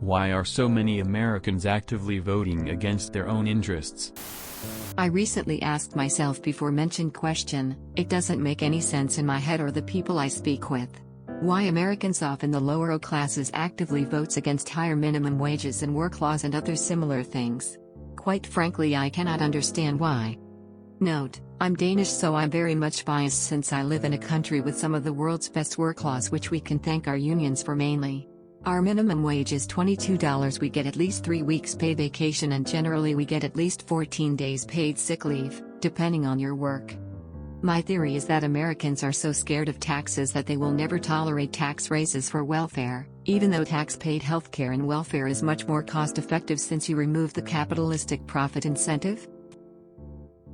Why are so many Americans actively voting against their own interests? I recently asked myself before mentioned question, it doesn't make any sense in my head or the people I speak with. Why Americans often the lower classes actively votes against higher minimum wages and work laws and other similar things. Quite frankly, I cannot understand why. Note, I'm Danish, so I'm very much biased since I live in a country with some of the world's best work laws, which we can thank our unions for mainly. Our minimum wage is $22, we get at least 3 weeks paid vacation, and generally we get at least 14 days paid sick leave, depending on your work. My theory is that Americans are so scared of taxes that they will never tolerate tax raises for welfare, even though tax-paid healthcare and welfare is much more cost-effective since you remove the capitalistic profit incentive.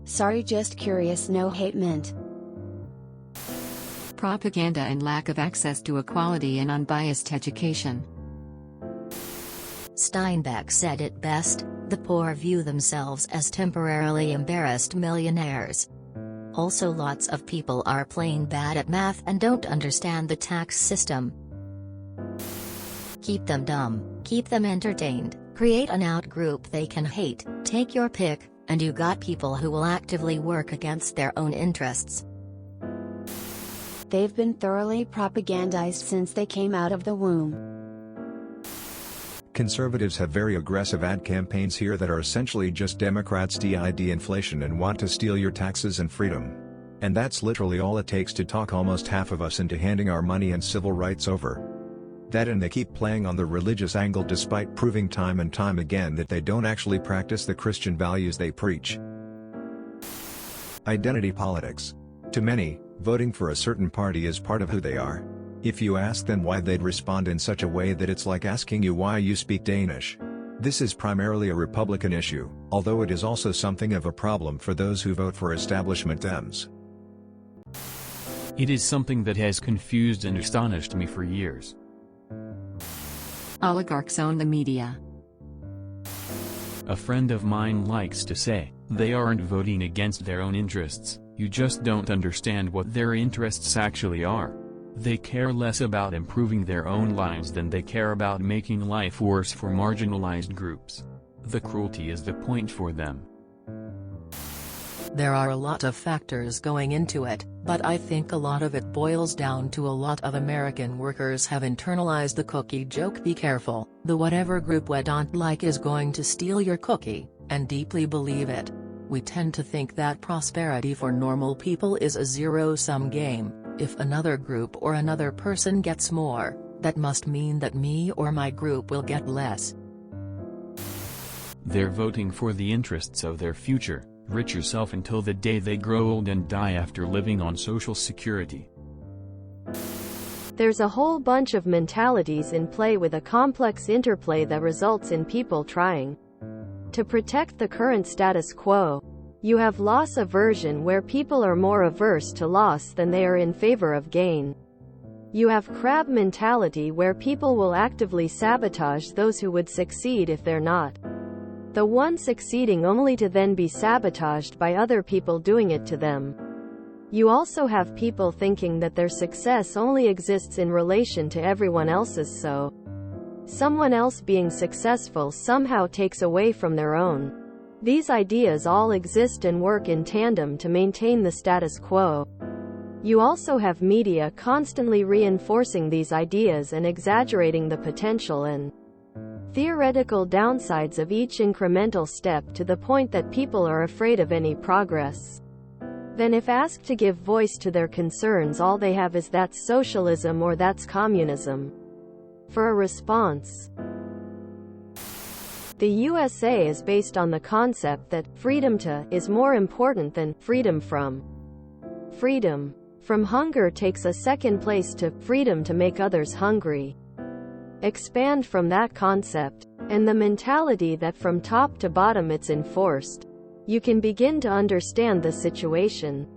Sorry, just curious, no hate meant. Propaganda and lack of access to equality and unbiased education. Steinbeck said it best, the poor view themselves as temporarily embarrassed millionaires. Also, lots of people are plain bad at math and don't understand the tax system. Keep them dumb, keep them entertained, create an out-group they can hate, take your pick, and you got people who will actively work against their own interests. They've been thoroughly propagandized since they came out of the womb. Conservatives have very aggressive ad campaigns here that are essentially just Democrats DID inflation and want to steal your taxes and freedom. And that's literally all it takes to talk almost half of us into handing our money and civil rights over. That, and they keep playing on the religious angle despite proving time and time again that they don't actually practice the Christian values they preach. Identity politics. To many, voting for a certain party is part of who they are. If you ask them why, they'd respond in such a way that it's like asking you why you speak Danish. This is primarily a Republican issue, although it is also something of a problem for those who vote for establishment Dems. It is something that has confused and astonished me for years. Oligarchs own the media. A friend of mine likes to say, they aren't voting against their own interests, you just don't understand what their interests actually are. They care less about improving their own lives than they care about making life worse for marginalized groups. The cruelty is the point for them. There are a lot of factors going into it, but I think a lot of it boils down to a lot of American workers have internalized the cookie joke. Be careful, the whatever group we don't like is going to steal your cookie, and deeply believe it. We tend to think that prosperity for normal people is a zero-sum game. If another group or another person gets more, that must mean that me or my group will get less. They're voting for the interests of their future, rich yourself until the day they grow old and die after living on Social Security. There's a whole bunch of mentalities in play with a complex interplay that results in people trying to protect the current status quo. You have loss aversion, where people are more averse to loss than they are in favor of gain. You have crab mentality, where people will actively sabotage those who would succeed if they're not the one succeeding, only to then be sabotaged by other people doing it to them. You also have people thinking that their success only exists in relation to everyone else's, so someone else being successful somehow takes away from their own. These ideas all exist and work in tandem to maintain the status quo. You also have media constantly reinforcing these ideas and exaggerating the potential and theoretical downsides of each incremental step, to the point that people are afraid of any progress. Then if asked to give voice to their concerns, all they have is "that's socialism" or "that's communism" for a response. The USA is based on the concept that freedom to is more important than freedom from. Freedom from hunger takes a second place to freedom to make others hungry. Expand from that concept, and the mentality that from top to bottom it's enforced, you can begin to understand the situation.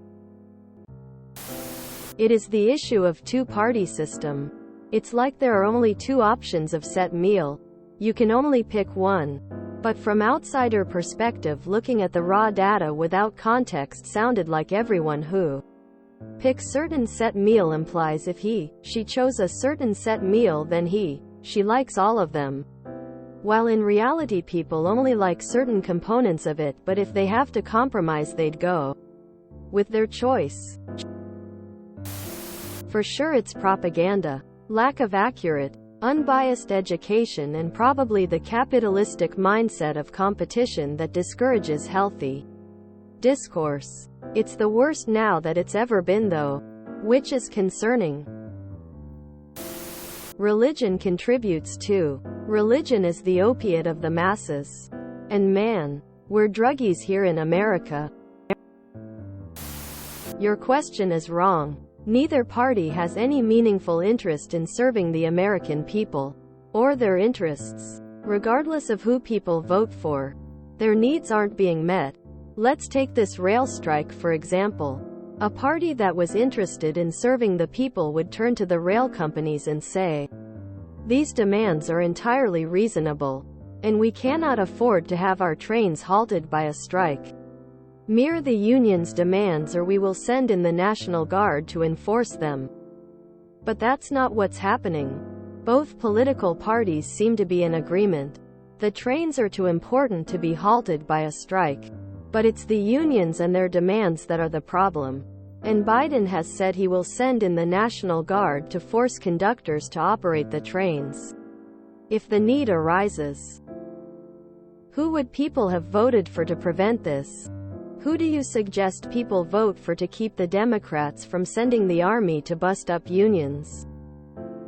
It is the issue of two-party system. It's like there are only two options of set meal. You can only pick one. But from outsider perspective, looking at the raw data without context, sounded like everyone who picks certain set meal implies if she chose a certain set meal, then she likes all of them. while in reality people only like certain components of it, but if they have to compromise they'd go with their choice. For sure it's propaganda, lack of accurate, unbiased education, and probably the capitalistic mindset of competition that discourages healthy discourse. It's the worst now that it's ever been though, which is concerning. Religion contributes too. Religion is the opiate of the masses. And man, we're druggies here in America. Your question is wrong. Neither party has any meaningful interest in serving the American people, or their interests. Regardless of who people vote for, their needs aren't being met. Let's take this rail strike for example. A party that was interested in serving the people would turn to the rail companies and say, "These demands are entirely reasonable, and we cannot afford to have our trains halted by a strike. Mirror the union's demands or we will send in the National Guard to enforce them." But that's not what's happening. Both political parties seem to be in agreement. The trains are too important to be halted by a strike. But it's the unions and their demands that are the problem. And Biden has said he will send in the National Guard to force conductors to operate the trains if the need arises. Who would people have voted for to prevent this? Who do you suggest people vote for to keep the Democrats from sending the army to bust up unions?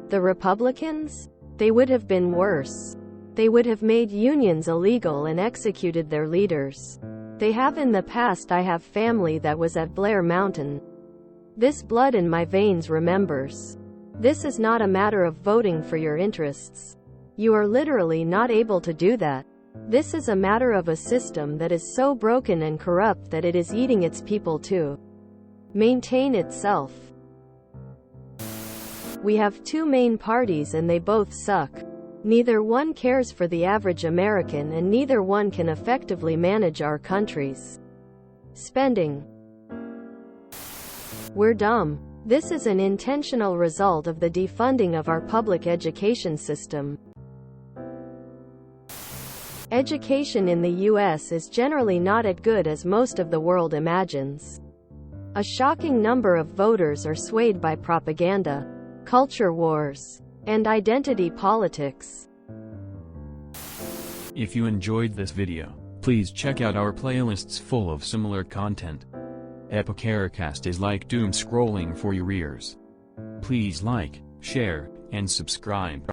The Republicans? They would have been worse. They would have made unions illegal and executed their leaders. They have in the past. I have family that was at Blair Mountain. This blood in my veins remembers. This is not a matter of voting for your interests. You are literally not able to do that. This is a matter of a system that is so broken and corrupt that it is eating its people to maintain itself. We have two main parties and they both suck. Neither one cares for the average American and neither one can effectively manage our country's spending. We're dumb. This is an intentional result of the defunding of our public education system. Education in the US is generally not as good as most of the world imagines. A shocking number of voters are swayed by propaganda, culture wars, and identity politics. If you enjoyed this video, please check out our playlists full of similar content. Epicaricast is like doom scrolling for your ears. Please like, share, and subscribe.